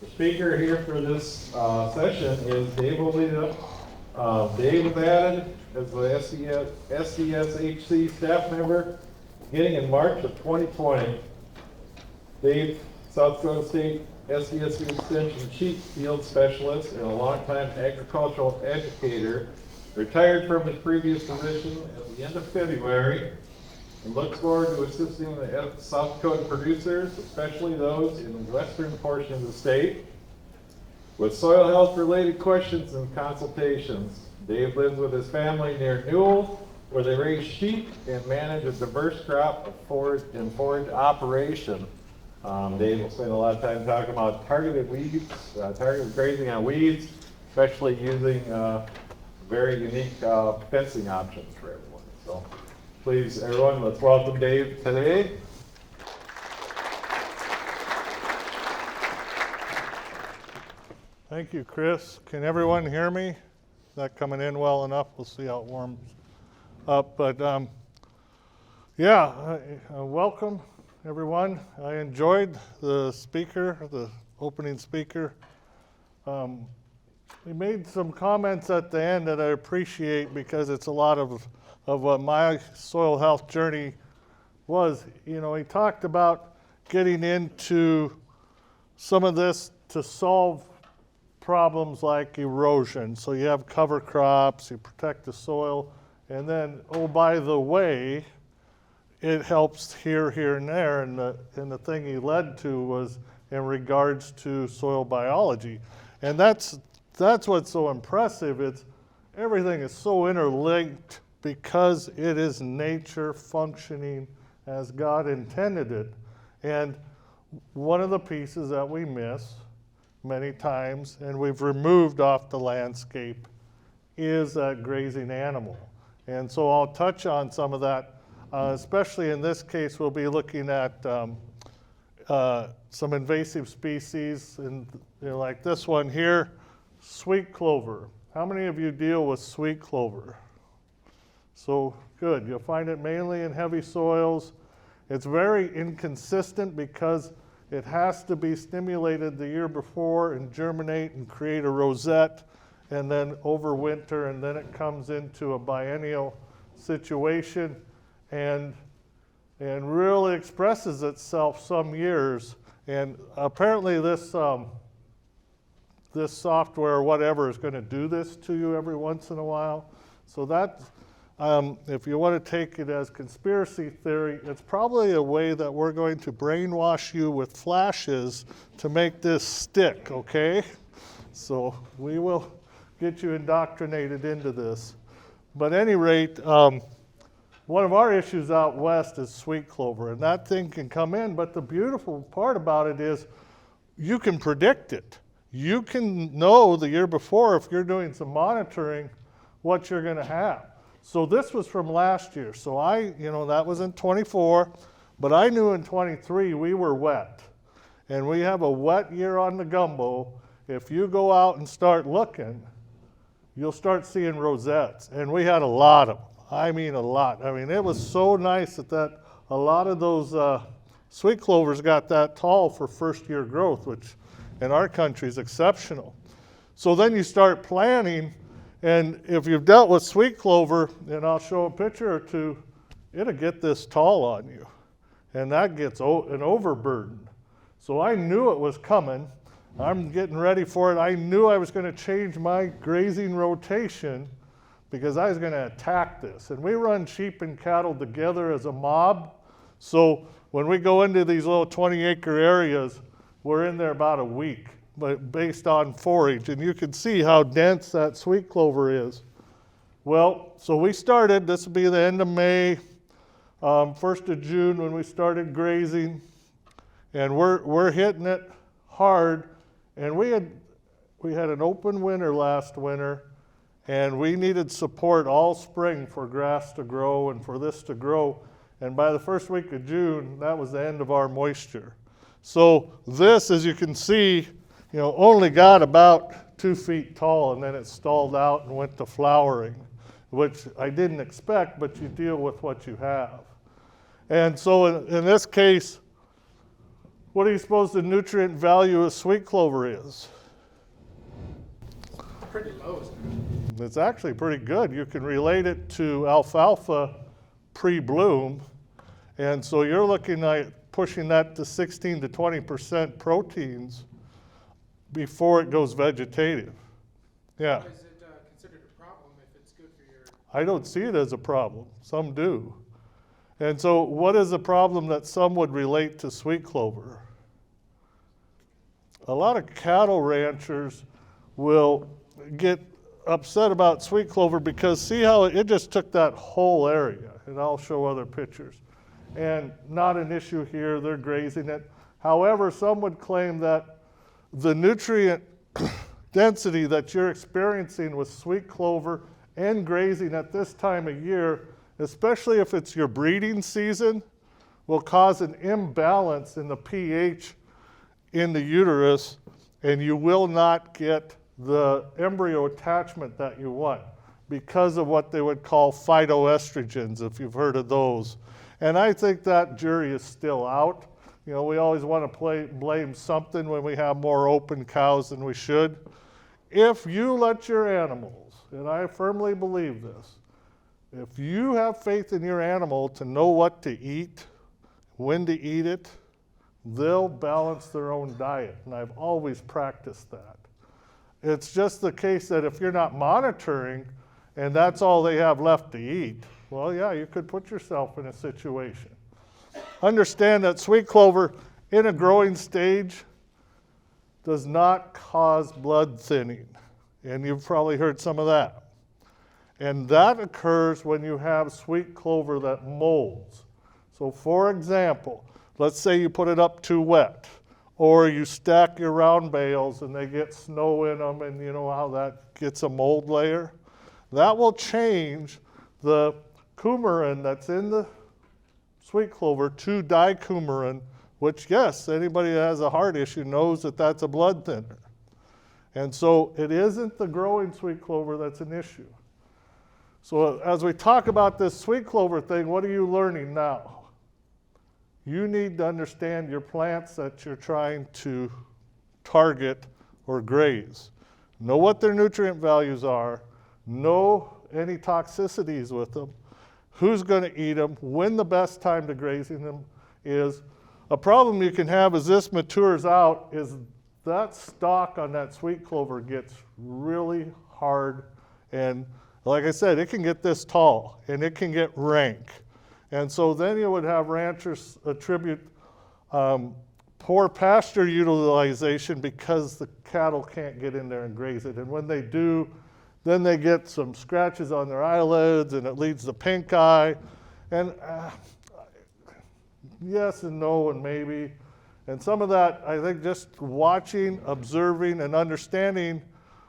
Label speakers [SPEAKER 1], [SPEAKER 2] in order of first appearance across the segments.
[SPEAKER 1] The speaker here for this session is Dave Ollila. Dave was added as the SDSHC staff member beginning in March of 2020. Dave, South Dakota State SDSU Extension Sheep Field Specialist and a longtime agricultural educator, retired from his previous position at the end of February and looks forward to assisting the South Dakota producers, especially those in the western portion of the state, with soil health related questions and consultations. Dave lives with his family near Newell, where they raise sheep and manage a diverse crop of forage operation. Dave will spend a lot of time talking about targeted grazing on weeds, especially using very unique fencing options for everyone. So please, everyone, let's welcome Dave today.
[SPEAKER 2] Thank you, Chris. Can everyone hear me? Is that coming in well enough? We'll see how it warms up. But welcome, everyone. I enjoyed the opening speaker. He made some comments at the end that I appreciate because it's a lot of what my soil health journey was. You know, he talked about getting into some of this to solve problems like erosion. So you have cover crops, you protect the soil, and then, oh, by the way, it helps here, and there. And the thing he led to was in regards to soil biology. And that's what's so impressive. Everything is so interlinked because it is nature functioning as God intended it. And one of the pieces that we miss many times, and we've removed off the landscape, is that grazing animal. And so I'll touch on some of that, especially in this case. We'll be looking at some invasive species, and like this one here, sweet clover. How many of you deal with sweet clover? So good. You'll find it mainly in heavy soils. It's very inconsistent because it has to be stimulated the year before and germinate and create a rosette and then overwinter, and then it comes into a biennial situation and really expresses itself some years. And apparently this software or whatever is going to do this to you every once in a while. So that, if you want to take it as conspiracy theory, it's probably a way that we're going to brainwash you with flashes to make this stick, okay? So we will get you indoctrinated into this. But at any rate, one of our issues out west is sweet clover, and that thing can come in, but the beautiful part about it is you can predict it. You can know the year before, if you're doing some monitoring, what you're going to have. So this was from last year. So that was in 24, but I knew in 23 we were wet. And we have a wet year on the gumbo. If you go out and start looking, you'll start seeing rosettes. And we had a lot of them. I mean, a lot. I mean, it was so nice that a lot of those sweet clovers got that tall for first year growth, which in our country is exceptional. So then you start planting. And if you've dealt with sweet clover, and I'll show a picture or two, it'll get this tall on you. And that gets an overburden. So I knew it was coming. I'm getting ready for it. I knew I was going to change my grazing rotation because I was going to attack this. And we run sheep and cattle together as a mob. So when we go into these little 20-acre areas, we're in there about a week, but based on forage, and you can see how dense that sweet clover is. Well, so we started, this will be the end of May, 1st of June when we started grazing, and we're hitting it hard. And we had an open winter last winter, and we needed support all spring for grass to grow and for this to grow. And by the first week of June, that was the end of our moisture. So this, as you can see, only got about 2 feet tall, and then it stalled out and went to flowering, which I didn't expect, but you deal with what you have. And so in this case, what do you suppose the nutrient value of sweet clover is?
[SPEAKER 3] Pretty low, isn't
[SPEAKER 2] It's actually pretty good. You can relate it to alfalfa pre-bloom, and so you're looking at pushing that to 16 to 20% proteins before it goes vegetative. Yeah.
[SPEAKER 3] it? Is it considered a problem if it's good for your...
[SPEAKER 2] I don't see it as a problem. Some do. And so what is a problem that some would relate to sweet clover? A lot of cattle ranchers will get upset about sweet clover because see how it just took that whole area, and I'll show other pictures. And not an issue here, they're grazing it. However, some would claim that the nutrient density that you're experiencing with sweet clover and grazing at this time of year, especially if it's your breeding season, will cause an imbalance in the pH in the uterus, and you will not get the embryo attachment that you want because of what they would call phytoestrogens, if you've heard of those. And I think that jury is still out. You know, we always want to blame something when we have more open cows than we should. If you let your animals, and I firmly believe this, if you have faith in your animal to know what to eat, when to eat it, they'll balance their own diet. And I've always practiced that. It's just the case that if you're not monitoring and that's all they have left to eat, well, yeah, you could put yourself in a situation. Understand that sweet clover in a growing stage does not cause blood thinning. And you've probably heard some of that. And that occurs when you have sweet clover that molds. So for example, let's say you put it up too wet, or you stack your round bales and they get snow in them, and you know how that gets a mold layer? That will change the coumarin that's in the sweet clover to dicoumarin, which, yes, anybody that has a heart issue knows that that's a blood thinner. And so it isn't the growing sweet clover that's an issue. So as we talk about this sweet clover thing, what are you learning now? You need to understand your plants that you're trying to target or graze. Know what their nutrient values are, know any toxicities with them, who's going to eat them, when the best time to grazing them is. A problem you can have as this matures out is that stalk on that sweet clover gets really hard, and like I said, it can get this tall and it can get rank. And so then you would have ranchers attribute poor pasture utilization because the cattle can't get in there and graze it. And when they do, then they get some scratches on their eyelids and it leads to pink eye. And yes and no and maybe. And some of that, I think just watching, observing, and understanding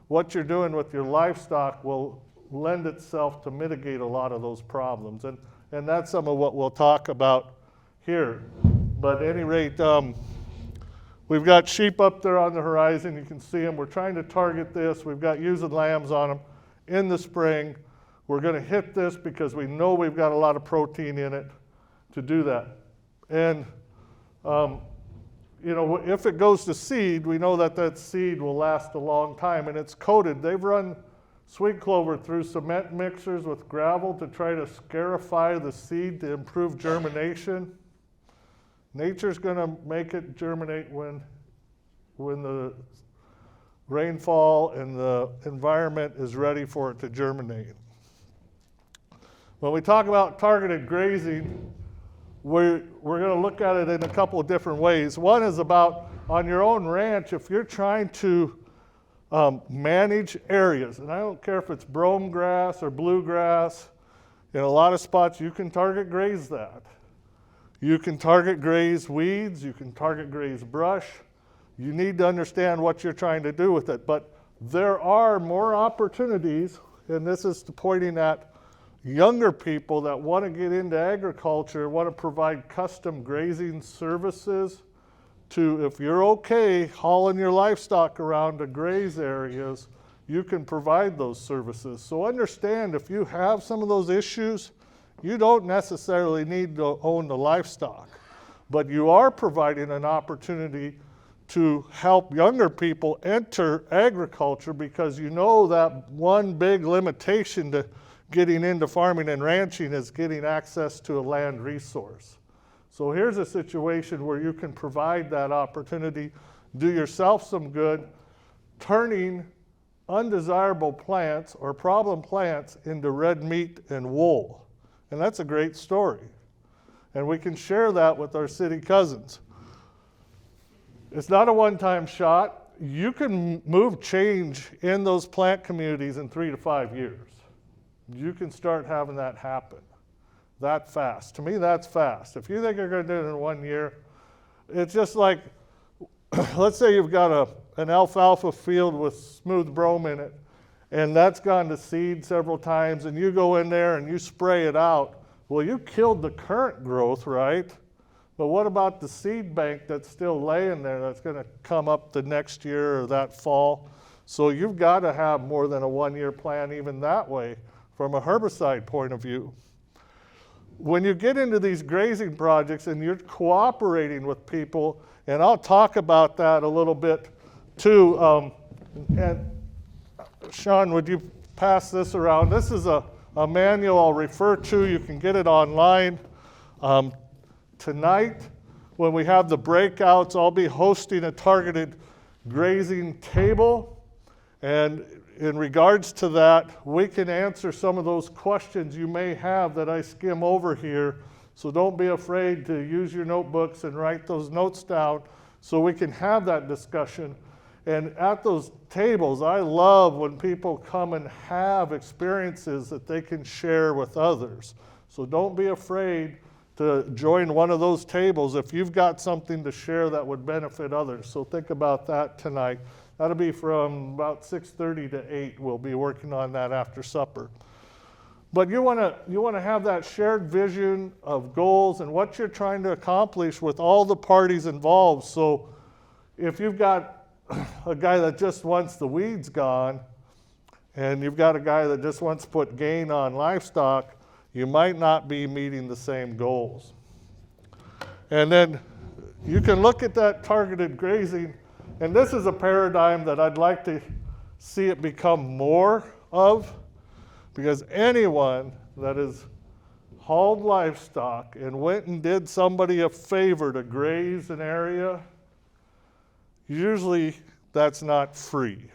[SPEAKER 2] what you're doing with your livestock will lend itself to mitigate a lot of those problems. And that's some of what we'll talk about here. But at any rate, we've got sheep up there on the horizon. You can see them. We're trying to target this. We've got ewes and lambs on them in the spring. We're going to hit this because we know we've got a lot of protein in it to do that. And, you know, if it goes to seed, we know that that seed will last a long time. And it's coated. They've run sweet clover through cement mixers with gravel to try to scarify the seed to improve germination. Nature's going to make it germinate when the rainfall and the environment is ready for it to germinate. When we talk about targeted grazing, we're going to look at it in a couple of different ways. One is about on your own ranch, if you're trying to manage areas, and I don't care if it's brome grass or bluegrass, in a lot of spots you can target graze that. You can target graze weeds, you can target graze brush. You need to understand what you're trying to do with it. But there are more opportunities, and this is pointing at younger people that want to get into agriculture, want to provide custom grazing services to, if you're okay hauling your livestock around to graze areas, you can provide those services. So understand, if you have some of those issues, you don't necessarily need to own the livestock. but you are providing an opportunity to help younger people enter agriculture, because you know that one big limitation to getting into farming and ranching is getting access to a land resource. So here's a situation where you can provide that opportunity, do yourself some good, turning undesirable plants or problem plants into red meat and wool. And that's a great story. And we can share that with our city cousins. It's not a one-time shot. You can move change in those plant communities in 3 to 5 years. You can start having that happen that fast. To me, that's fast. If you think you're going to do it in 1 year, it's just like, let's say you've got an alfalfa field with smooth brome in it, and that's gone to seed several times, and you go in there and you spray it out. Well, you killed the current growth, right? But what about the seed bank that's still laying there that's going to come up the next year or that fall? So you've got to have more than a 1-year plan even that way from a herbicide point of view. When you get into these grazing projects and you're cooperating with people, and I'll talk about that a little bit too, and Sean, would you pass this around? This is a manual I'll refer to. You can get it online. Tonight, when we have the breakouts, I'll be hosting a targeted grazing table. And in regards to that, we can answer some of those questions you may have that I skim over here. So don't be afraid to use your notebooks and write those notes down so we can have that discussion. And at those tables, I love when people come and have experiences that they can share with others. So don't be afraid to join one of those tables if you've got something to share that would benefit others. So think about that tonight. That'll be from about 6:30 to 8. We'll be working on that after supper. But you want to have that shared vision of goals and what you're trying to accomplish with all the parties involved. So if you've got a guy that just wants the weeds gone, and you've got a guy that just wants to put gain on livestock, you might not be meeting the same goals. And then you can look at that targeted grazing, and this is a paradigm that I'd like to see it become more of, because anyone that has hauled livestock and went and did somebody a favor to graze an area, usually that's not free.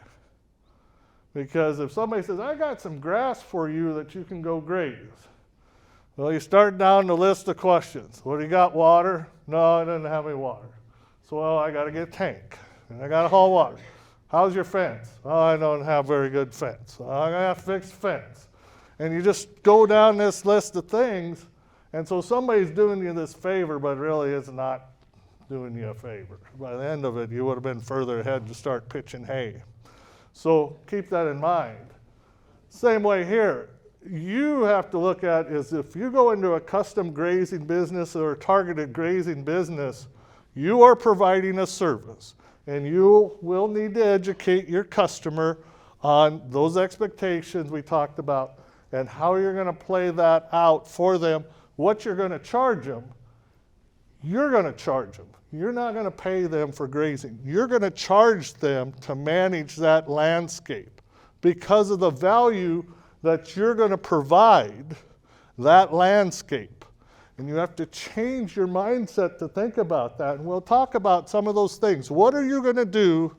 [SPEAKER 2] Because if somebody says, I got some grass for you that you can go graze. Well, you start down the list of questions. Well, you got water? No, I didn't have any water. So, well, I got to get a tank. And I got to haul water. How's your fence? Oh, I don't have very good fence. I got to fix fence. And you just go down this list of things. And so somebody's doing you this favor, but really it's not doing you a favor. By the end of it, you would have been further ahead to start pitching hay. So keep that in mind. Same way here. You have to look at is if you go into a custom grazing business or a targeted grazing business, you are providing a service. And you will need to educate your customer on those expectations we talked about and how you're going to play that out for them, what you're going to charge them. You're going to charge them. You're not going to pay them for grazing. You're going to charge them to manage that landscape because of the value that you're going to provide that landscape. And you have to change your mindset to think about that. And we'll talk about some of those things. What are you going to do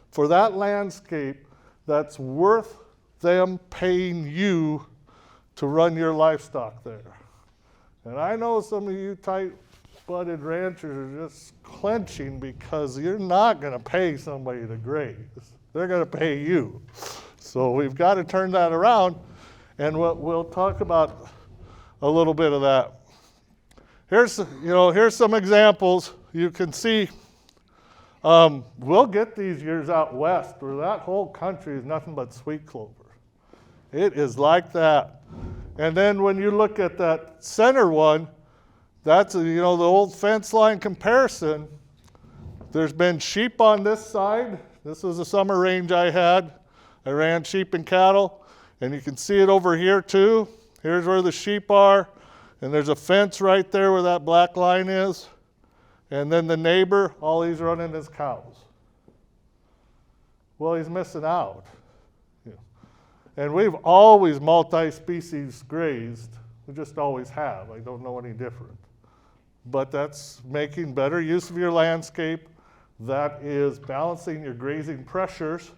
[SPEAKER 2] for that landscape that's worth them paying you to run your livestock there? And I know some of you tight-butted ranchers are just clenching because you're not going to pay somebody to graze. They're going to pay you. So we've got to turn that around, and we'll talk about a little bit of that. Here's some examples. You can see we'll get these years out west where that whole country is nothing but sweet clover. It is like that. And then when you look at that center one, that's the old fence line comparison. There's been sheep on this side. This was a summer range I had. I ran sheep and cattle, and you can see it over here too. Here's where the sheep are, and there's a fence right there where that black line is. And then the neighbor, all he's running is cows. Well, he's missing out. Yeah. And we've always multi-species grazed. We just always have. I don't know any different. But that's making better use of your landscape. That is balancing your grazing pressures.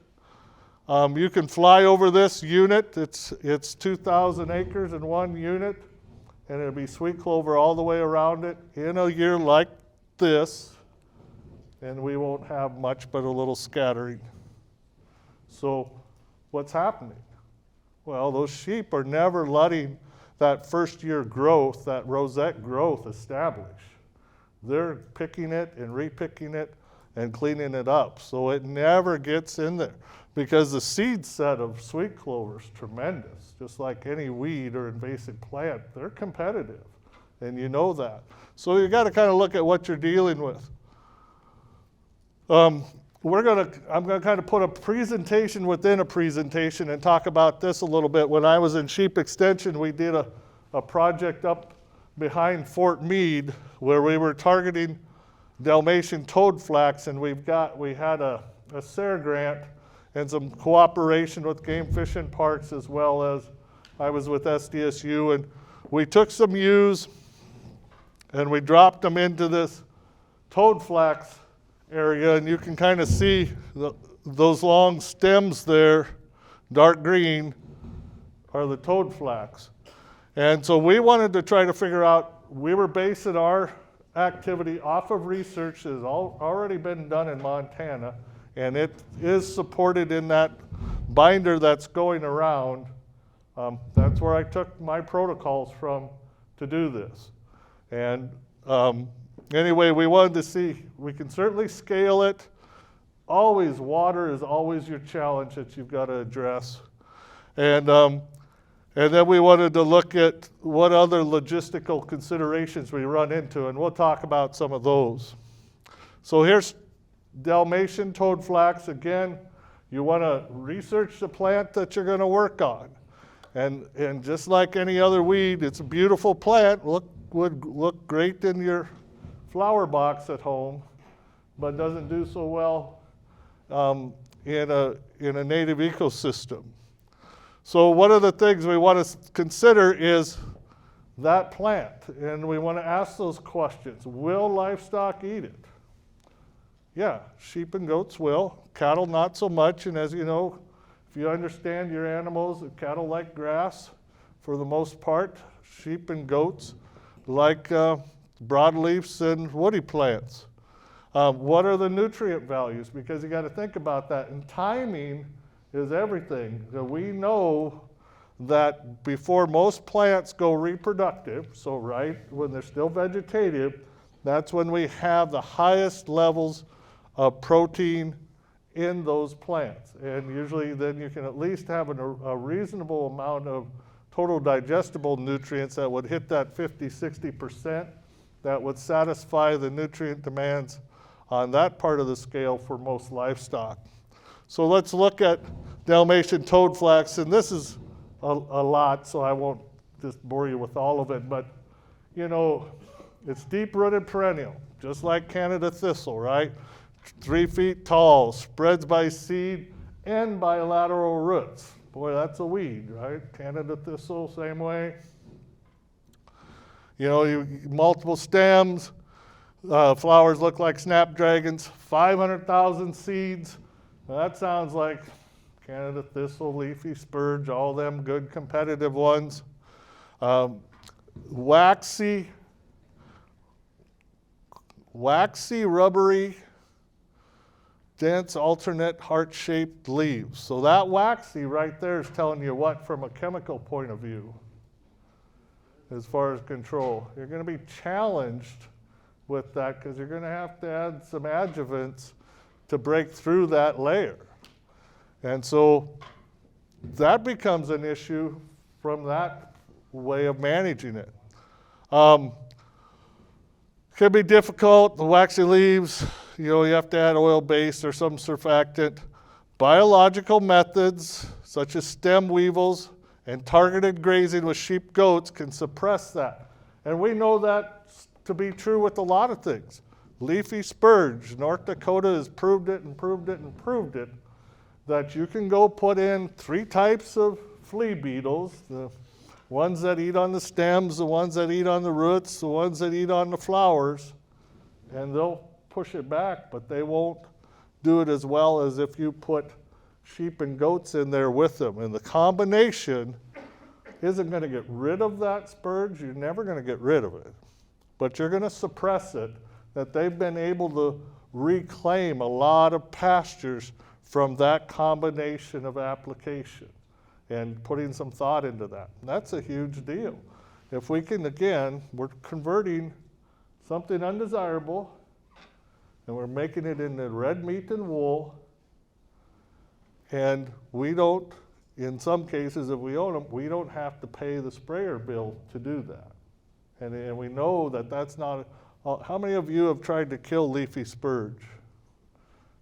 [SPEAKER 2] You can fly over this unit. It's 2,000 acres in one unit, and it'll be sweet clover all the way around it in a year like this, and we won't have much but a little scattering. So what's happening? Well, those sheep are never letting that first year growth, that rosette growth establish. They're picking it and repicking it and cleaning it up. So it never gets in there because the seed set of sweet clover is tremendous. Just like any weed or invasive plant, they're competitive, and you know that. So you got to kind of look at what you're dealing with. I'm going to kind of put a presentation within a presentation and talk about this a little bit. When I was in Sheep Extension, we did a project up behind Fort Meade where we were targeting Dalmatian toadflax, and we had a SARE grant and some cooperation with Game Fish and Parks, as well as I was with SDSU, and we took some ewes and we dropped them into this toadflax area, and you can kind of see those long stems there, dark green, are the toadflax. And so we wanted to try to figure out, we were basing our activity off of research that has already been done in Montana, and it is supported in that binder that's going around. That's where I took my protocols from to do this. And anyway, we wanted to see, we can certainly scale it. Always, water is always your challenge that you've got to address. And then we wanted to look at what other logistical considerations we run into, and we'll talk about some of those. So here's Dalmatian toadflax. Again, you want to research the plant that you're going to work on. And just like any other weed, it's a beautiful plant, would look great in your flower box at home, but doesn't do so well in a native ecosystem. So one of the things we want to consider is that plant, and we want to ask those questions. Will livestock eat it? Yeah, sheep and goats will. Cattle not so much, and as you know, if you understand your animals, cattle like grass for the most part. Sheep and goats like broadleafs and woody plants. What are the nutrient values? Because you got to think about that, and timing is everything. We know that before most plants go reproductive, so right when they're still vegetative, that's when we have the highest levels of protein in those plants. And usually then you can at least have a reasonable amount of total digestible nutrients that would hit that 50-60% that would satisfy the nutrient demands on that part of the scale for most livestock. So let's look at Dalmatian toadflax, and this is a lot, so I won't just bore you with all of it, but you know, it's deep-rooted perennial, just like Canada thistle, right? 3 feet tall, spreads by seed and bilateral roots. Boy, that's a weed, right? Canada thistle, same way. You know, multiple stems, flowers look like snapdragons, 500,000 seeds. Now, that sounds like Canada thistle, leafy spurge, all them good competitive ones. Waxy, rubbery, dense, alternate, heart-shaped leaves. So that waxy right there is telling you what from a chemical point of view as far as control. You're going to be challenged with that because you're going to have to add some adjuvants to break through that layer. And so that becomes an issue from that way of managing it. Can be difficult, the waxy leaves, you know, you have to add oil-based or some surfactant. Biological methods, such as stem weevils and targeted grazing with sheep goats can suppress that. And we know that to be true with a lot of things. leafy spurge. North Dakota has proved it and proved it and proved it, that you can go put in 3 types of flea beetles, the ones that eat on the stems, the ones that eat on the roots, the ones that eat on the flowers, and they'll push it back, but they won't do it as well as if you put sheep and goats in there with them. And the combination isn't going to get rid of that spurge. You're never going to get rid of it, but you're going to suppress it, that they've been able to reclaim a lot of pastures from that combination of application and putting some thought into that. And that's a huge deal. If we can, again, we're converting something undesirable and we're making it into red meat and wool, and we don't, in some cases, if we own them, we don't have to pay the sprayer bill to do that. And we know that that's not, how many of you have tried to kill leafy spurge?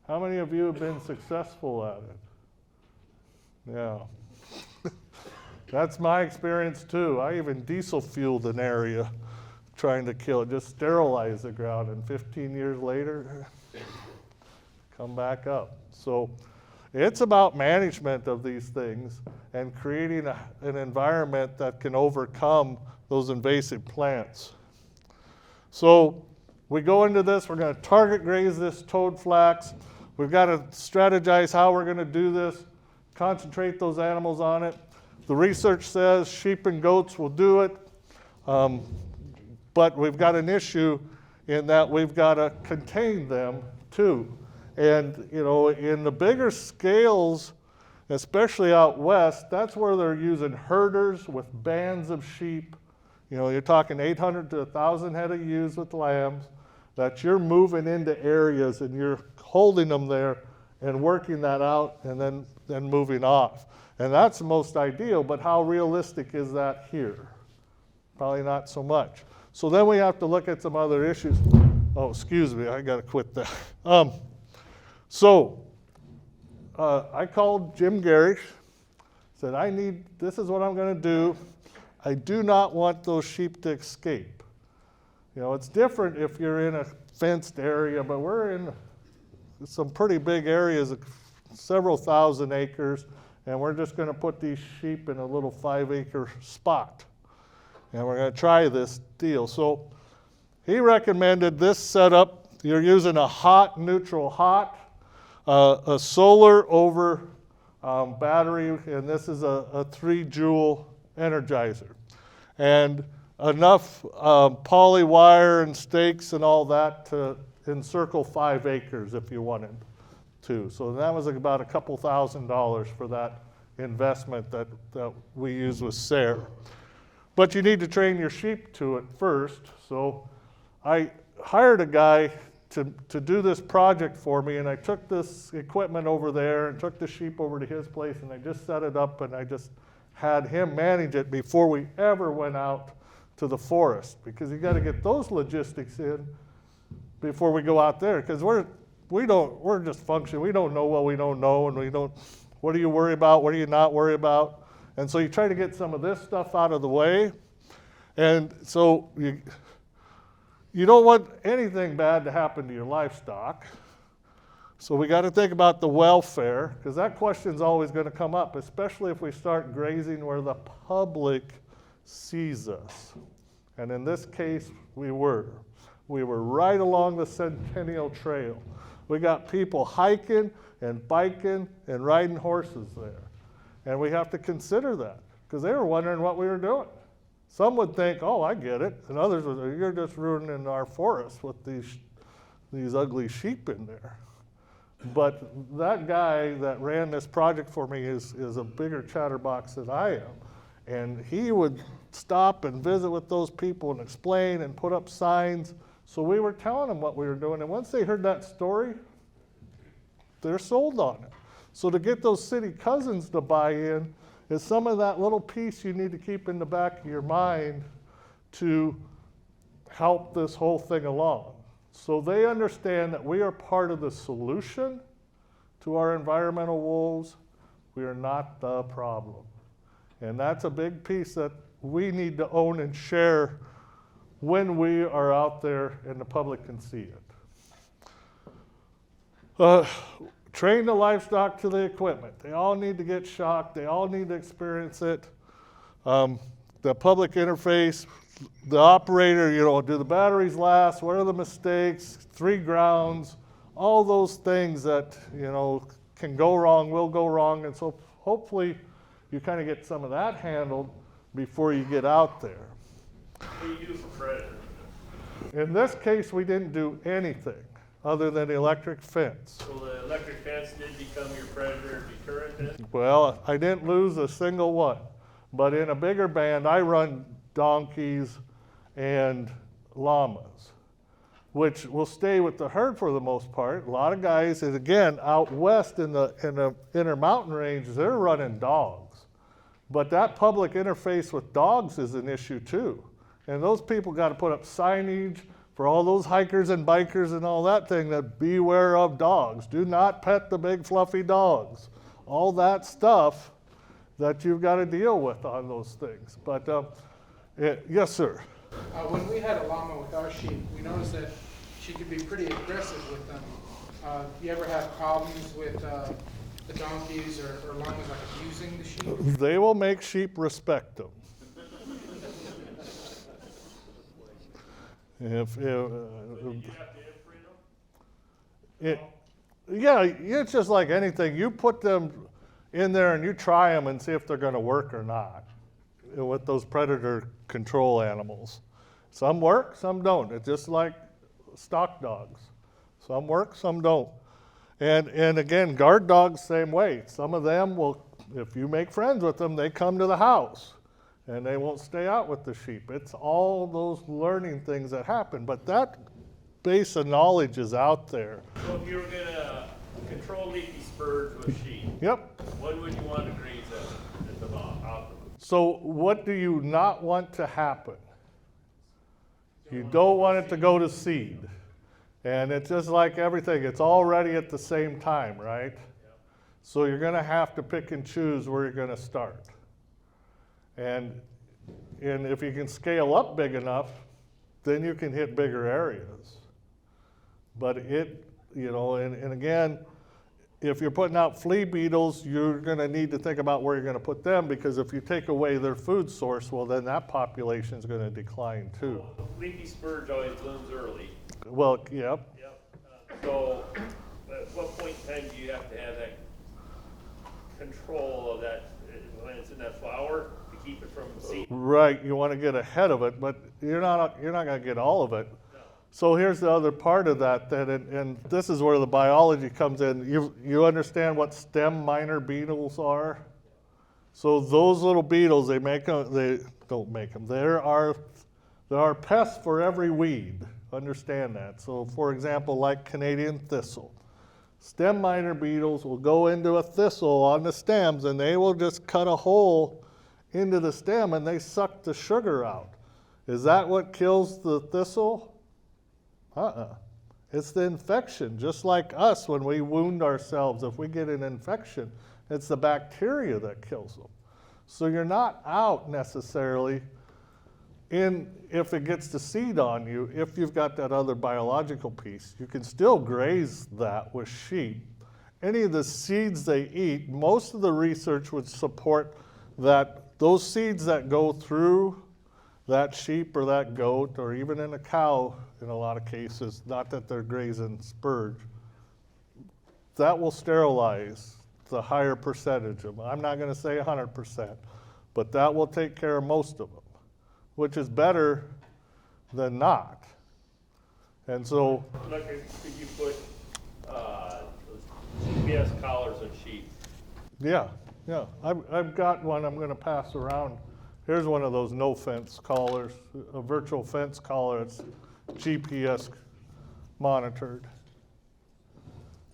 [SPEAKER 2] How many of you have been successful at it? Yeah. That's my experience too. I even diesel fueled an area trying to kill it, just sterilize the ground, and 15 years later, come back up. So it's about management of these things and creating an environment that can overcome those invasive plants. So we go into this, we're going to target graze this toad flax. We've got to strategize how we're going to do this, concentrate those animals on it. The research says sheep and goats will do it, but we've got an issue in that we've got to contain them too. And you know, in the bigger scales, especially out west, that's where they're using herders with bands of sheep. You know, you're talking 800 to 1,000 head of ewes with lambs, that you're moving into areas and you're holding them there and working that out and then moving off. And that's the most ideal, but how realistic is that here? Probably not so much. So then we have to look at some other issues. Oh, excuse me, I gotta quit that. I called Jim Garish, said, this is what I'm gonna do. I do not want those sheep to escape. You know, it's different if you're in a fenced area, but we're in some pretty big areas, several thousand acres, and we're just gonna put these sheep in a little 5-acre spot. And we're gonna try this deal. So he recommended this setup. You're using a hot, neutral hot, a solar over battery, and this is a 3-joule energizer. And enough poly wire and stakes and all that to encircle 5 acres if you wanted to. So that was about a couple $1,000s for that investment that we use with SARE. But you need to train your sheep to it first. So I hired a guy to do this project for me, and I took this equipment over there and took the sheep over to his place, and I just set it up and I just had him manage it before we ever went out to the forest, because you got to get those logistics in before we go out there, because we're just functioning. We don't know what we don't know, and what do you worry about, what do you not worry about? And so you try to get some of this stuff out of the way, and so you don't want anything bad to happen to your livestock. So we got to think about the welfare, because that question's always going to come up, especially if we start grazing where the public sees us. And in this case, we were right along the Centennial Trail. We got people hiking and biking and riding horses there. And we have to consider that, because they were wondering what we were doing. Some would think, oh, I get it. And others would say, you're just ruining our forest with these ugly sheep in there. But that guy that ran this project for me is a bigger chatterbox than I am. And he would stop and visit with those people and explain and put up signs. So we were telling them what we were doing. And once they heard that story, they're sold on it. So to get those city cousins to buy in is some of that little piece you need to keep in the back of your mind to help this whole thing along. So they understand that we are part of the solution to our environmental woes. We are not the problem. And that's a big piece that we need to own and share when we are out there and the public can see it. Train the livestock to the equipment. They all need to get shocked. They all need to experience it. The public interface, the operator, do the batteries last? What are the mistakes? 3 grounds, all those things that, can go wrong, will go wrong. And so hopefully you kind of get some of that handled before you get out there.
[SPEAKER 4] What do you do for predators?
[SPEAKER 2] In this case, we didn't do anything other than the electric fence.
[SPEAKER 4] So the electric fence did become your predator deterrent then?
[SPEAKER 2] Well, I didn't lose a single one. But in a bigger band, I run donkeys and llamas, which will stay with the herd for the most part. A lot of guys, and again, out west in the inner mountain range, they're running dogs. But that public interface with dogs is an issue too. And those people got to put up signage for all those hikers and bikers and all that thing, that beware of dogs. Do not pet the big fluffy dogs. All that stuff that you've got to deal with on those things. But yes, sir.
[SPEAKER 3] When we had a llama with our sheep, we noticed that she could be pretty aggressive with them. You ever have problems with the donkeys or llamas like abusing the sheep?
[SPEAKER 2] They will make sheep respect them.
[SPEAKER 4] Did you have to inbreed them?
[SPEAKER 2] Yeah, it's just like anything. You put them in there and you try them and see if they're going to work or not with those predator control animals. Some work, some don't. It's just like stock dogs. Some work, some don't. And again, guard dogs, same way. Some of them will, if you make friends with them, they come to the house and they won't stay out with the sheep. It's all those learning things that happen. But that base of knowledge is out there.
[SPEAKER 4] So if you were going to control leafy spurs with sheep,
[SPEAKER 2] Yep.
[SPEAKER 4] when would you want to graze at the optimum?
[SPEAKER 2] So what do you not want to happen? You don't want it to go to seed. And it's just like everything, it's all ready at the same time, right?
[SPEAKER 4] Yep.
[SPEAKER 2] So you're going to have to pick and choose where you're going to start. And if you can scale up big enough, then you can hit bigger areas. But and again, if you're putting out flea beetles, you're going to need to think about where you're going to put them, because if you take away their food source, well, then that population is going to decline too.
[SPEAKER 4] Well, leafy spurge always blooms early.
[SPEAKER 2] Well, yep.
[SPEAKER 4] Yep. So at what point in time do you have to have that control of that when it's in that flower to keep it from seed?
[SPEAKER 2] Right, you want to get ahead of it, but you're not going to get all of it. So here's the other part of that, and this is where the biology comes in. You understand what stem minor beetles are? So those little beetles, they don't make them. There are pests for every weed. Understand that. So for example, like Canadian thistle. Stem minor beetles will go into a thistle on the stems and they will just cut a hole into the stem and they suck the sugar out. Is that what kills the thistle? It's the infection, just like us when we wound ourselves. If we get an infection, it's the bacteria that kills them. So you're not out necessarily if it gets to seed on you, if you've got that other biological piece. You can still graze that with sheep. Any of the seeds they eat, most of the research would support that those seeds that go through that sheep or that goat, or even in a cow in a lot of cases, not that they're grazing spurge, that will sterilize the higher percentage of them. I'm not going to say 100%, but that will take care of most of them, which is better than not. And so,
[SPEAKER 4] Look, could you put those GPS collars on sheep?
[SPEAKER 2] yeah, I've got one I'm going to pass around. Here's one of those no fence collars, a virtual fence collar. It's GPS monitored.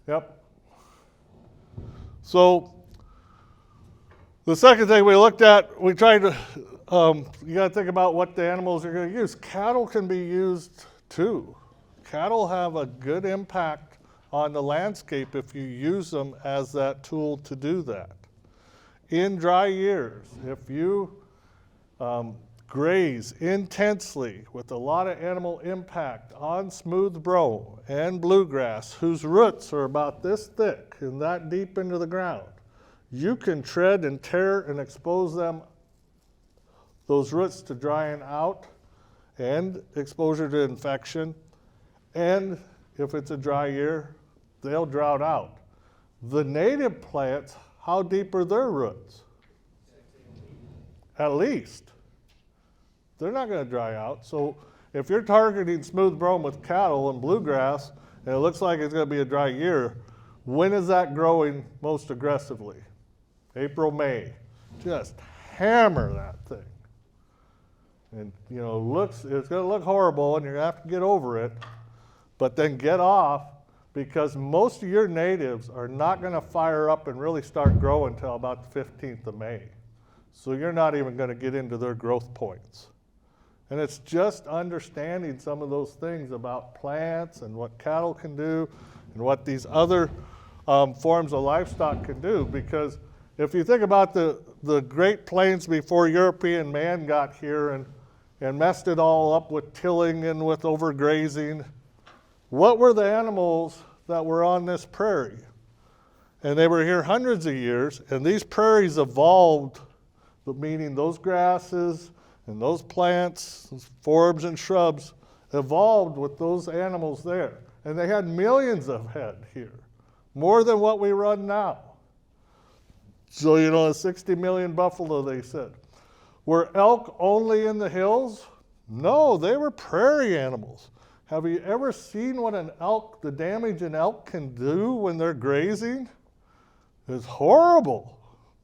[SPEAKER 2] Yep. So the second thing we looked at, we tried to, you got to think about what the animals are going to use. Cattle can be used too. Cattle have a good impact on the landscape if you use them as that tool to do that. In dry years, if you graze intensely with a lot of animal impact on smooth brome and bluegrass whose roots are about this thick and that deep into the ground, you can tread and tear and expose them, those roots, to drying out and exposure to infection. And if it's a dry year, they'll drought out. The native plants, how deep are their roots? At least. They're not going to dry out. So if you're targeting smooth brome with cattle and bluegrass, and it looks like it's going to be a dry year, when is that growing most aggressively? April, May. Just hammer that thing. And it's going to look horrible, and you're going to have to get over it, but then get off, because most of your natives are not going to fire up and really start growing until about the 15th of May. So you're not even going to get into their growth points. And it's just understanding some of those things about plants and what cattle can do and what these other forms of livestock can do. Because if you think about the Great Plains before European man got here and messed it all up with tilling and with overgrazing, what were the animals that were on this prairie? And they were here hundreds of years, and these prairies evolved, meaning those grasses and those plants, those forbs and shrubs, evolved with those animals there. And they had millions of head here, more than what we run now. So, 60 million buffalo, they said. Were elk only in the hills? No, they were prairie animals. Have you ever seen what the damage an elk can do when they're grazing? It's horrible.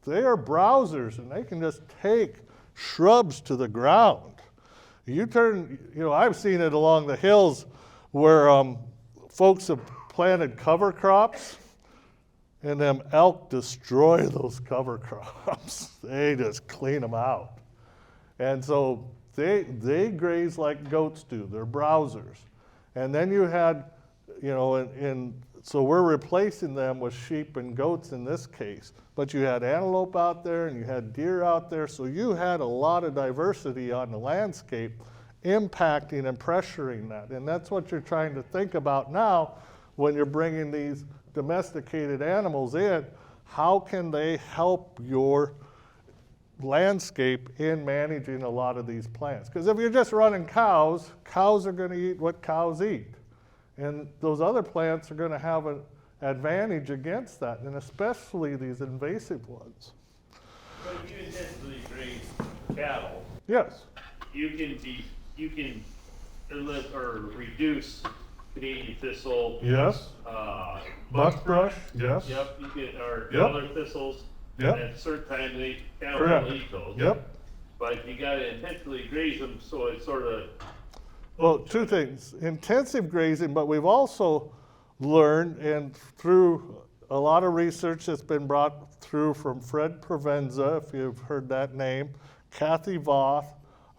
[SPEAKER 2] They are browsers, and they can just take shrubs to the ground. I've seen it along the hills where folks have planted cover crops, and them elk destroy those cover crops. They just clean them out. And so they graze like goats do. They're browsers. And then you had, so we're replacing them with sheep and goats in this case. But you had antelope out there and you had deer out there. So you had a lot of diversity on the landscape impacting and pressuring that. And that's what you're trying to think about now when you're bringing these domesticated animals in. How can they help your landscape in managing a lot of these plants? Because if you're just running cows are going to eat what cows eat. And those other plants are going to have an advantage against that, and especially these invasive ones.
[SPEAKER 4] But if you intensively graze cattle,
[SPEAKER 2] Yes.
[SPEAKER 4] you can reduce Canadian thistle.
[SPEAKER 2] Yes. Buckbrush. Yes.
[SPEAKER 4] Yep, you can, or
[SPEAKER 2] Yep.
[SPEAKER 4] other thistles.
[SPEAKER 2] Yep.
[SPEAKER 4] And at certain times cattle
[SPEAKER 2] Correct.
[SPEAKER 4] will eat those.
[SPEAKER 2] Yep.
[SPEAKER 4] But you gotta intentionally graze them so it's sort of.
[SPEAKER 2] Well, two things. Intensive grazing, but we've also learned, and through a lot of research that's been brought through from Fred Provenza, if you've heard that name, Kathy Voth,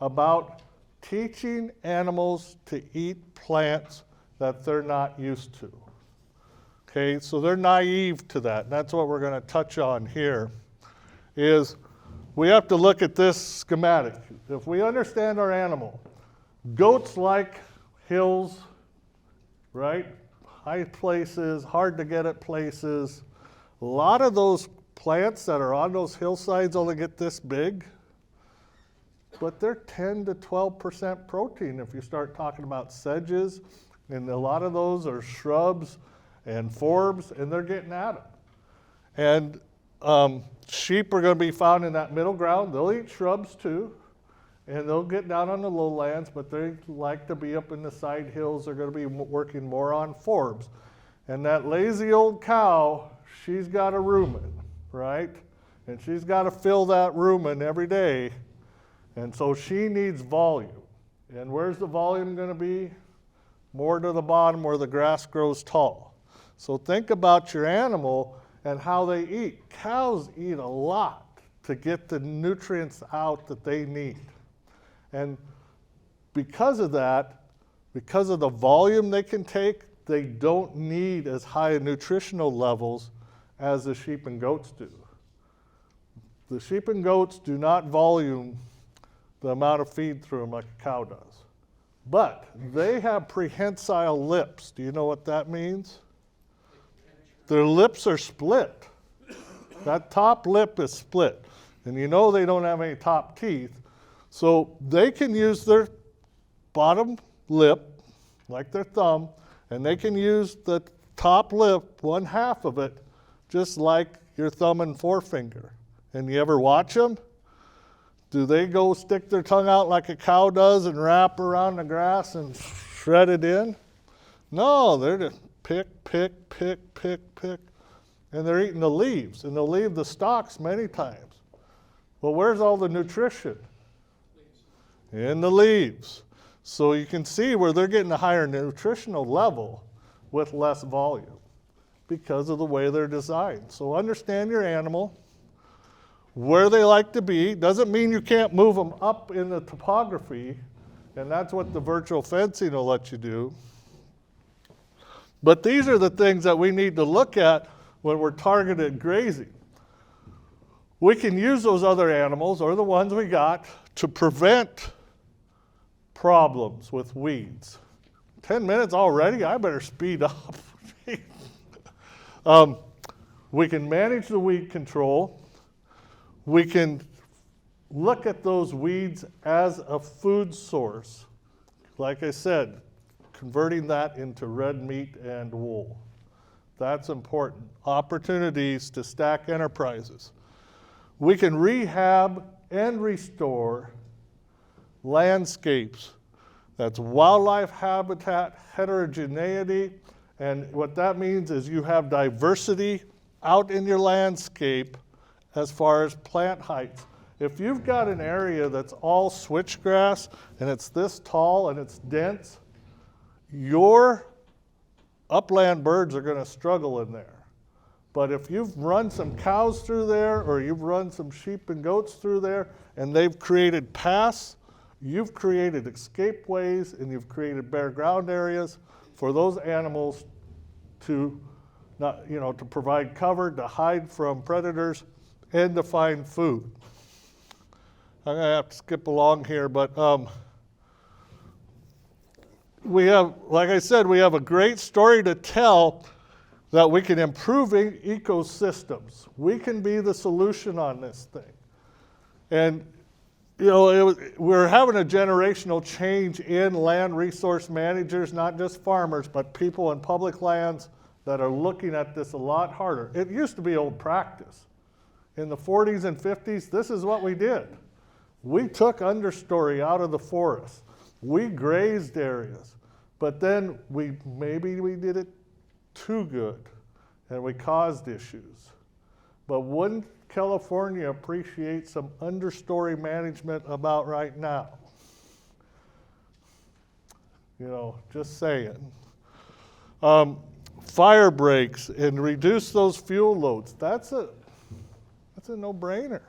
[SPEAKER 2] about teaching animals to eat plants that they're not used to. Okay, so they're naive to that. And that's what we're going to touch on here, is we have to look at this schematic. If we understand our animal, goats like hills, right? High places, hard to get at places. A lot of those plants that are on those hillsides only get this big, but they're 10 to 12% protein if you start talking about sedges, and a lot of those are shrubs and forbs, and they're getting at it. And sheep are going to be found in that middle ground. They'll eat shrubs too, and they'll get down on the lowlands, but they like to be up in the side hills. They're going to be working more on forbs. And that lazy old cow, she's got a rumen, right? And she's got to fill that rumen every day. And so she needs volume. And where's the volume going to be? More to the bottom where the grass grows tall. So think about your animal and how they eat. Cows eat a lot to get the nutrients out that they need. And because of that, because of the volume they can take, they don't need as high nutritional levels as the sheep and goats do. The sheep and goats do not volume the amount of feed through them like a cow does. But they have prehensile lips. Do you know what that means? Their lips are split. That top lip is split. And you know they don't have any top teeth. So they can use their bottom lip, like their thumb, and they can use the top lip, one half of it, just like your thumb and forefinger. And you ever watch them? Do they go stick their tongue out like a cow does and wrap around the grass and shred it in? No, they're just pick. And they're eating the leaves, and they'll leave the stalks many times. Well, where's all the nutrition? In the leaves. So you can see where they're getting a higher nutritional level with less volume because of the way they're designed. So understand your animal, where they like to be. Doesn't mean you can't move them up in the topography, and that's what the virtual fencing will let you do. But these are the things that we need to look at when we're targeted grazing. We can use those other animals, or the ones we got, to prevent problems with weeds. 10 minutes already? I better speed up. We can manage the weed control. We can look at those weeds as a food source. Like I said, converting that into red meat and wool. That's important. Opportunities to stack enterprises. We can rehab and restore landscapes. That's wildlife habitat heterogeneity, and what that means is you have diversity out in your landscape as far as plant heights. If you've got an area that's all switchgrass and it's this tall and it's dense, your upland birds are going to struggle in there. But if you've run some cows through there, or you've run some sheep and goats through there, and they've created paths, you've created escape ways, and you've created bare ground areas for those animals to to provide cover, to hide from predators, and to find food. I'm going to have to skip along here, but we have, like I said, we have a great story to tell that we can improve ecosystems. We can be the solution on this thing. And, we're having a generational change in land resource managers, not just farmers, but people in public lands that are looking at this a lot harder. It used to be old practice. In the 40s and 50s, this is what we did. We took understory out of the forest. We grazed areas, but then maybe we did it too good, and we caused issues. But wouldn't California appreciate some understory management about right now? Just saying. Fire breaks and reduce those fuel loads. That's a no-brainer.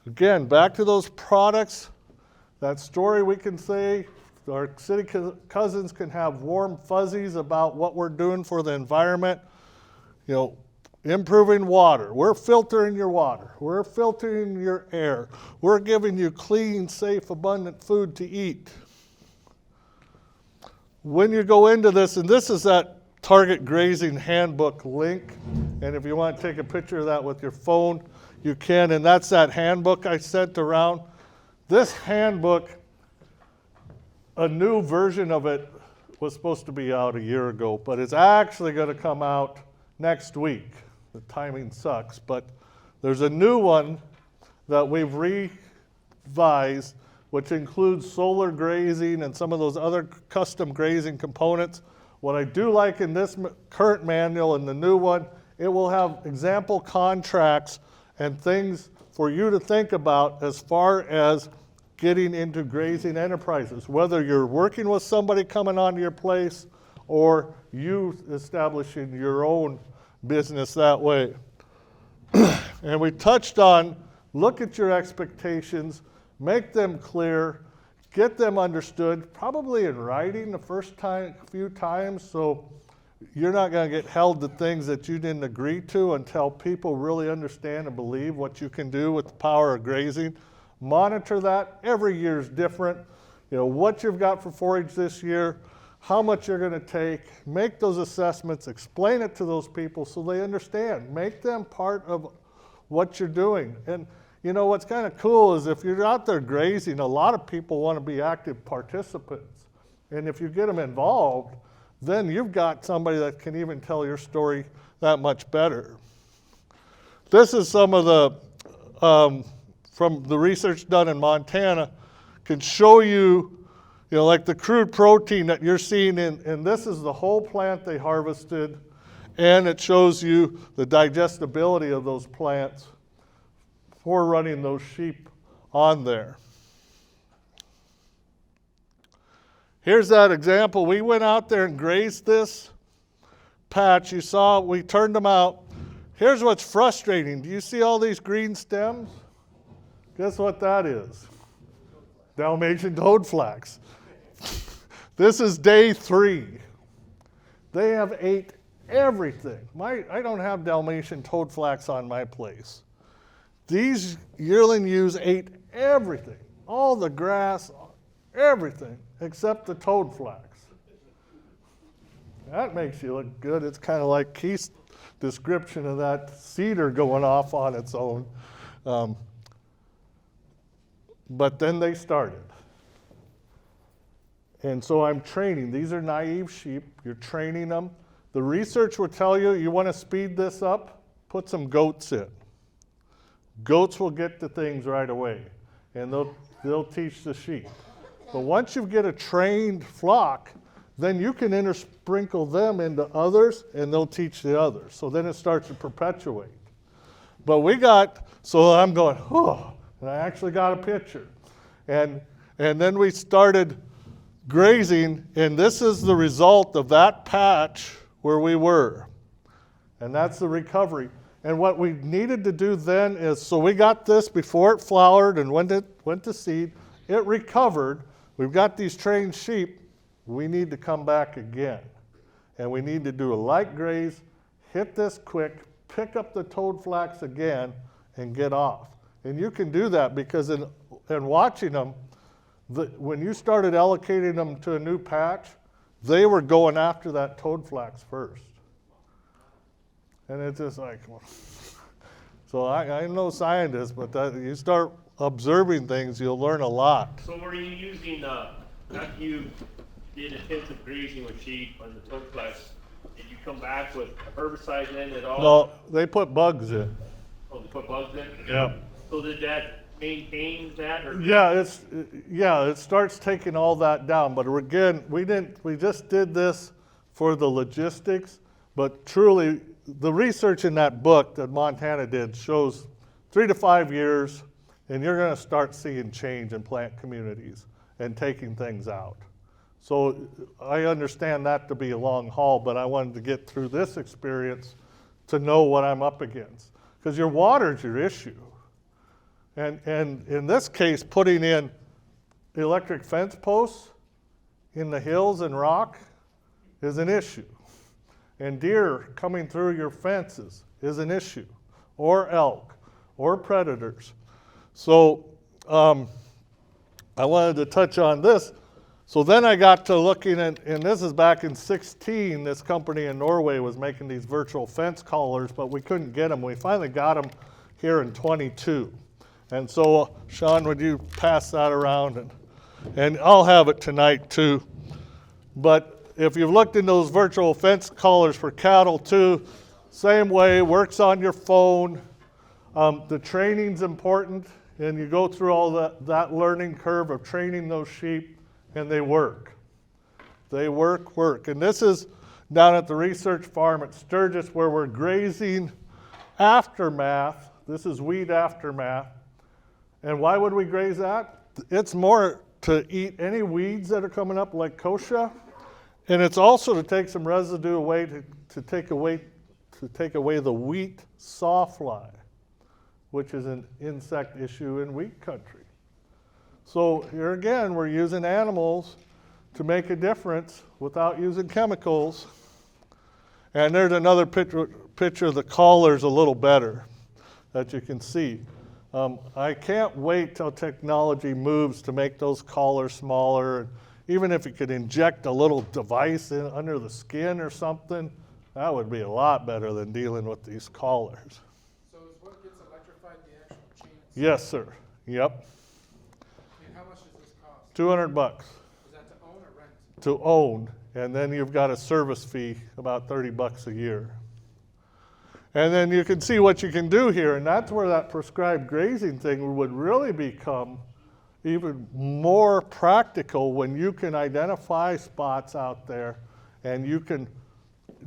[SPEAKER 2] Again, back to those products, that story we can say, our city cousins can have warm fuzzies about what we're doing for the environment. Improving water. We're filtering your water. We're filtering your air. We're giving you clean, safe, abundant food to eat. When you go into this, and this is that Target Grazing Handbook link, and if you want to take a picture of that with your phone, you can, and that's that handbook I sent around. This handbook, a new version of it was supposed to be out a year ago, but it's actually going to come out next week. The timing sucks, but there's a new one that we've revised, which includes solar grazing and some of those other custom grazing components. What I do like in this current manual and the new one, it will have example contracts and things for you to think about as far as getting into grazing enterprises, whether you're working with somebody coming onto your place or you establishing your own business that way. And we touched on, look at your expectations, make them clear, get them understood, probably in writing the first few times, so you're not going to get held to things that you didn't agree to until people really understand and believe what you can do with the power of grazing. Monitor that. Every year is different. You know, what you've got for forage this year, how much you're going to take, make those assessments, explain it to those people so they understand. Make them part of what you're doing. And you know, what's kind of cool is if you're out there grazing, a lot of people want to be active participants. And if you get them involved, then you've got somebody that can even tell your story that much better. This is some of the, from the research done in Montana, can show you, you know, like the crude protein that you're seeing and this is the whole plant they harvested, and it shows you the digestibility of those plants for running those sheep on there. Here's that example. We went out there and grazed this patch. You saw we turned them out. Here's what's frustrating. Do you see all these green stems? Guess what that is? Dalmatian toadflax. This is day 3. They have ate everything. I don't have Dalmatian toadflax on my place. These yearling ewes ate everything, all the grass, everything, except the toadflax. That makes you look good. It's kind of like Keith's description of that cedar going off on its own. But then they started. And so I'm training. These are naive sheep. You're training them. The research will tell you, you want to speed this up, put some goats in. Goats will get to things right away, and they'll teach the sheep. But once you get a trained flock, then you can intersprinkle them into others, and they'll teach the others. So then it starts to perpetuate. But so I'm going, oh, and I actually got a picture. And then we started grazing, and this is the result of that patch where we were. And that's the recovery. And what we needed to do then is, so we got this before it flowered and went to seed. It recovered. We've got these trained sheep. We need to come back again. And we need to do a light graze, hit this quick, pick up the toadflax again, and get off. And you can do that because in watching them, when you started allocating them to a new patch, they were going after that toadflax first. And it's just like, so I'm no scientist, but you start observing things, you'll learn a lot.
[SPEAKER 4] So were you using, after you did intensive grazing with sheep on the toadflax, did you come back with herbicide in at all?
[SPEAKER 2] No, they put bugs in.
[SPEAKER 4] Oh, they put bugs in?
[SPEAKER 2] Yeah.
[SPEAKER 4] So did that maintain that? Or?
[SPEAKER 2] Yeah, it starts taking all that down. But again, we just did this for the logistics, but truly, the research in that book that Montana did shows 3 to 5 years, and you're going to start seeing change in plant communities and taking things out. So I understand that to be a long haul, but I wanted to get through this experience to know what I'm up against. Because your water's your issue. And in this case, putting in electric fence posts in the hills and rock is an issue. And deer coming through your fences is an issue, or elk, or predators. So I wanted to touch on this. So then I got to looking at, and this is back in 16, this company in Norway was making these virtual fence collars, but we couldn't get them. We finally got them here in 22. And so, Sean, would you pass that around? And I'll have it tonight too. But if you've looked in those virtual fence collars for cattle too, same way, works on your phone. The training's important, and you go through all that learning curve of training those sheep, and they work. They work. And this is down at the research farm at Sturgis where we're grazing aftermath. This is weed aftermath. And why would we graze that? It's more to eat any weeds that are coming up like kochia. And it's also to take some residue away to take away the wheat sawfly, which is an insect issue in wheat country. So here again, we're using animals to make a difference without using chemicals. And there's another picture of the collars a little better that you can see. I can't wait till technology moves to make those collars smaller. Even if you could inject a little device in under the skin or something, that would be a lot better than dealing with these collars.
[SPEAKER 3] So is what gets electrified the actual chain?
[SPEAKER 2] Yes, sir. Yep.
[SPEAKER 3] And how much does this cost?
[SPEAKER 2] $200
[SPEAKER 3] Is that to own or rent?
[SPEAKER 2] to own, and then you've got a service fee, about $30 a year. And then you can see what you can do here, and that's where that prescribed grazing thing would really become even more practical when you can identify spots out there and you can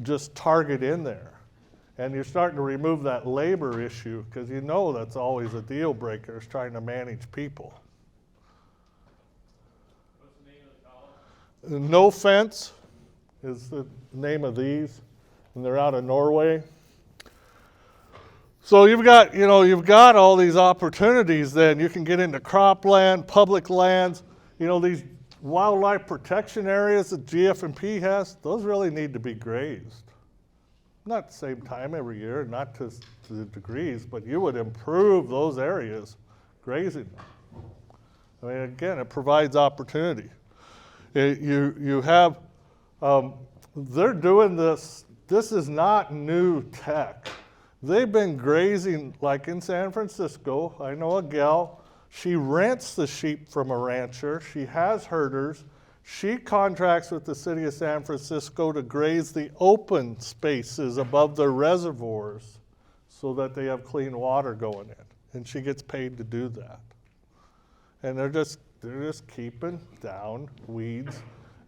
[SPEAKER 2] just target in there. And you're starting to remove that labor issue, because you know that's always a deal breaker, is trying to manage people.
[SPEAKER 4] What's the name of the collar?
[SPEAKER 2] No Fence is the name of these, and they're out of Norway. So you've got all these opportunities then. You can get into cropland, public lands, these wildlife protection areas that GF&P has, those really need to be grazed. Not the same time every year, not to the degrees, but you would improve those areas grazing them. I mean, again, it provides opportunity. You have, they're doing this is not new tech. They've been grazing, like in San Francisco. I know a gal, she rents the sheep from a rancher. She has herders. She contracts with the city of San Francisco to graze the open spaces above their reservoirs so that they have clean water going in. And she gets paid to do that. And they're just keeping down weeds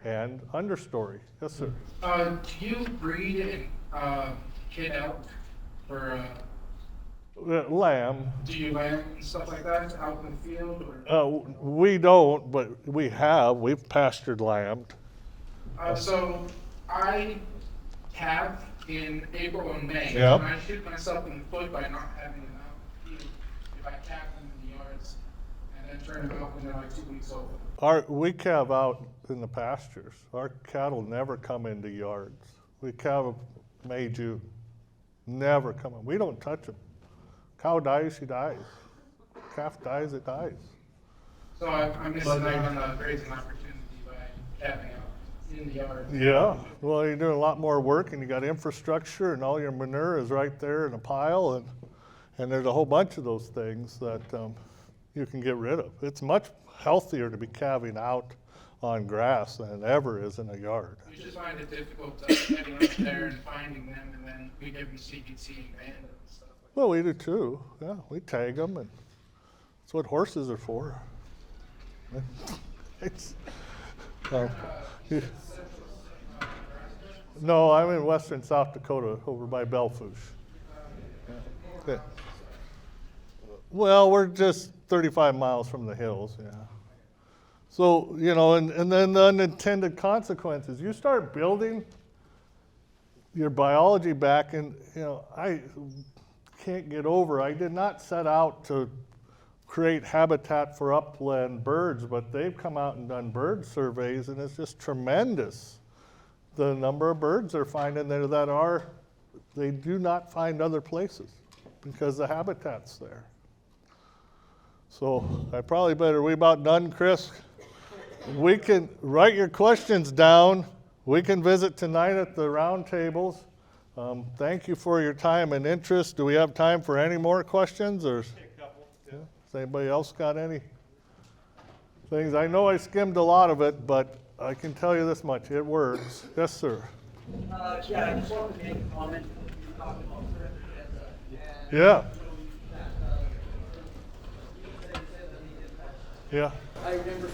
[SPEAKER 2] and understory. Yes, sir.
[SPEAKER 3] Do you breed and kid out for?
[SPEAKER 2] Lamb.
[SPEAKER 3] Do you lamb and stuff like that out in the field? Or?
[SPEAKER 2] We don't, but we have. We've pastured lamb.
[SPEAKER 3] So I calve in April and May.
[SPEAKER 2] Yep.
[SPEAKER 3] And I shoot myself in the foot by not having them out in the field if I calve them in the yards and then turn them out when they're like 2 weeks old.
[SPEAKER 2] We calve out in the pastures. Our cattle never come into yards. We calve May, June. Never come in. We don't touch them. Cow dies, she dies. Calf dies, it dies.
[SPEAKER 3] So I'm missing out on the grazing opportunity by calving out in the yard.
[SPEAKER 2] Yeah. Well, you're doing a lot more work, and you got infrastructure, and all your manure is right there in a pile, and there's a whole bunch of those things that you can get rid of. It's much healthier to be calving out on grass than it ever is in a yard.
[SPEAKER 3] We just find it difficult getting out there and finding them, and then we give them CPT and ban them and stuff.
[SPEAKER 2] Well, we do too. Yeah, we tag them, and that's what horses are for. No, I'm in western South Dakota, over by Belfouche. Yeah. Well, we're just 35 miles from the hills, yeah. So, and then the unintended consequences. You start building your biology back, and, I can't get over, I did not set out to create habitat for upland birds, but they've come out and done bird surveys, and it's just tremendous. The number of birds they're finding there they do not find other places because the habitat's there. So I probably better, we about done, Chris? We can write your questions down. We can visit tonight at the round tables. Thank you for your time and interest. Do we have time for any more questions? Or
[SPEAKER 4] Take a couple.
[SPEAKER 2] yeah. Has anybody else got any things? I know I skimmed a lot of it, but I can tell you this much, it works. Yes, sir.
[SPEAKER 5] Yeah, I just wanted to make a comment. You were talking about surface.
[SPEAKER 2] Yeah. Yeah.
[SPEAKER 5] I remember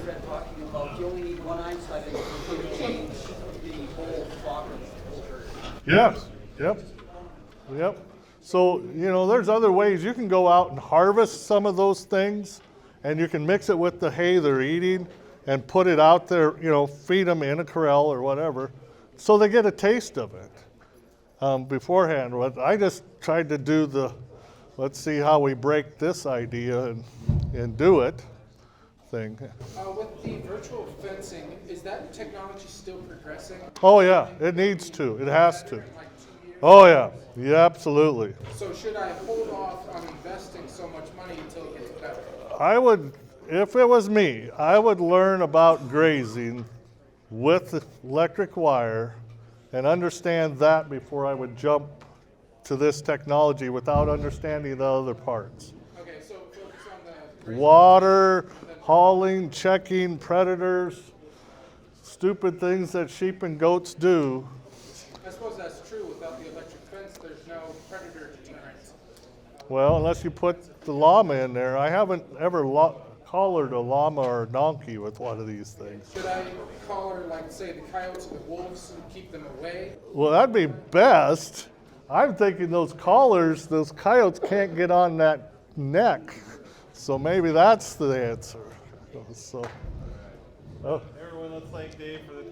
[SPEAKER 5] Fred talking about you only need one eyesight and you can change the whole flock of herd.
[SPEAKER 2] Yes. Yep. So, there's other ways. You can go out and harvest some of those things, and you can mix it with the hay they're eating and put it out there, feed them in a corral or whatever, so they get a taste of it beforehand. I just tried to do let's see how we break this idea and do it. thing.
[SPEAKER 3] With the virtual fencing, is that technology still progressing?
[SPEAKER 2] Oh yeah, it needs to, it has to.
[SPEAKER 3] In like 2 years?
[SPEAKER 2] Oh yeah, yeah, absolutely.
[SPEAKER 3] So should I hold off on investing so much money until it gets better?
[SPEAKER 2] I would, if it was me, I would learn about grazing with electric wire and understand that before I would jump to this technology without understanding the other parts.
[SPEAKER 3] Okay, so focus on the grazing.
[SPEAKER 2] Water, hauling, checking, predators, stupid things that sheep and goats do.
[SPEAKER 3] I suppose that's true. Without the electric fence, there's no predator deterrence.
[SPEAKER 2] Well, unless you put the llama in there. I haven't ever collared a llama or a donkey with one of these things.
[SPEAKER 3] Should I collar, like, say, the coyotes and the wolves and keep them away?
[SPEAKER 2] Well, that'd be best. I'm thinking those collars, those coyotes can't get on that neck. So maybe that's the answer. So, oh.
[SPEAKER 1] Everyone, let's thank Dave for the